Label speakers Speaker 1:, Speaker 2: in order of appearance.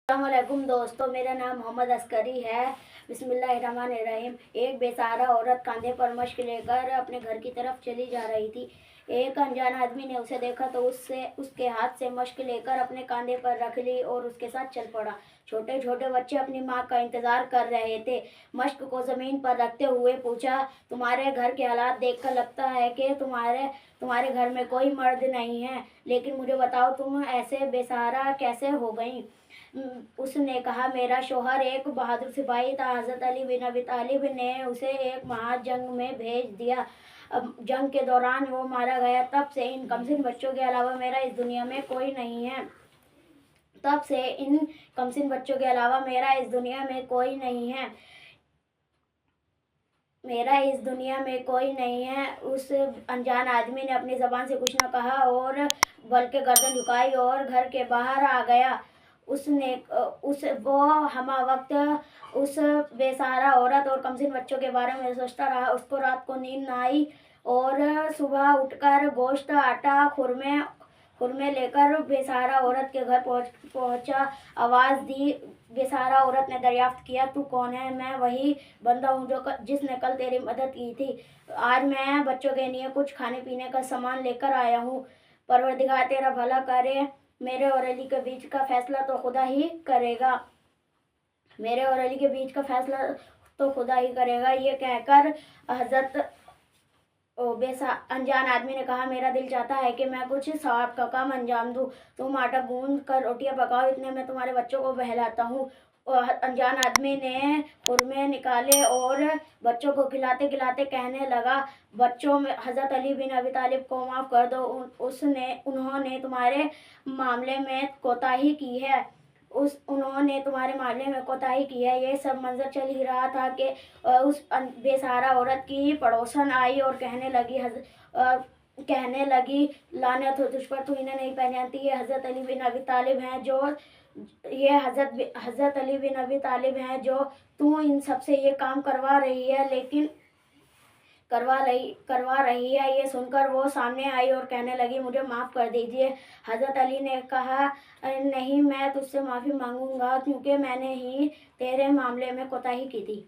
Speaker 1: अस्सलामुअलैकुम दोस्तों, मेरा नाम मोहम्मद अस्करी है। बिस्मिल्लाहिर्रहमानिर्रहीम। एक बेसहारा औरत कंधे पर मश्क लेकर अपने घर की तरफ चली जा रही थी। एक अनजान आदमी ने उसे देखा तो उसके हाथ से मश्क लेकर अपने कंधे पर रख ली और उसके साथ चल पड़ा। छोटे छोटे बच्चे अपनी माँ का इंतजार कर रहे थे। मश्क को ज़मीन पर रखते हुए पूछा, तुम्हारे घर के हालात देखकर लगता है कि तुम्हारे घर में कोई मर्द नहीं है, लेकिन मुझे बताओ तुम ऐसे बेसहारा कैसे हो गई। उसने कहा, मेरा शौहर एक बहादुर सिपाही था। हज़रत अली बिन अबी तालिब ने उसे एक महाजंग में भेज दिया। अब जंग के दौरान वो मारा गया। तब से इन कमसिन बच्चों के अलावा मेरा इस दुनिया में कोई नहीं है। तब से इन कमसिन बच्चों के अलावा मेरा इस दुनिया में कोई नहीं है। मेरा इस दुनिया में कोई नहीं है। उस अनजान आदमी ने अपनी ज़बान से कुछ न कहा और बल्कि गर्दन झुकाई और घर के बाहर आ गया। वो हमा वक्त उस बेसहारा औरत और कमसिन बच्चों के बारे में सोचता रहा। उसको रात को नींद न आई और सुबह उठकर गोश्त, आटा, खुरमे लेकर बेसहारा औरत के घर पहुंचा। आवाज़ दी। बेसहारा औरत ने दरियाफ्त किया, तू कौन है? मैं वही बंदा हूँ जिसने कल तेरी मदद की थी। आज मैं बच्चों के लिए कुछ खाने पीने का सामान लेकर आया हूँ। परवरदिगार तेरा भला करे। मेरे और अली के बीच का फैसला तो खुदा ही करेगा। मेरे और अली के बीच का फैसला तो खुदा ही करेगा। ये कहकर हजरत अनजान आदमी ने कहा, मेरा दिल चाहता है कि मैं कुछ सवाब का काम अंजाम दूँ। तुम आटा गूंद कर रोटियां पकाओ, इतने में तुम्हारे बच्चों को बहलाता हूँ। और अनजान आदमी ने खुरमे निकाले और बच्चों को खिलाते खिलाते कहने लगा, बच्चों में हज़रत अली बिन अबी तालिब को माफ़ कर दो। उन्होंने तुम्हारे मामले में कोताही की है। उन्होंने तुम्हारे मामले में कोताही की है। ये सब मंजर चल ही रहा था कि उस बेसहारा औरत की पड़ोसन आई और कहने लगी, लानत हो तुझ पर, तू इन्हें नहीं पहचानती। ये हज़रत अली बिन अबी तालिब हैं हज़रत अली बिन अबी तालिब हैं जो तू इन सबसे ये काम करवा रही है। लेकिन करवा रही है। ये सुनकर वो सामने आई और कहने लगी, मुझे माफ़ कर दीजिए। हज़रत अली ने कहा, नहीं, मैं तुझसे माफ़ी मांगूंगा क्योंकि मैंने ही तेरे मामले में कोताही की थी।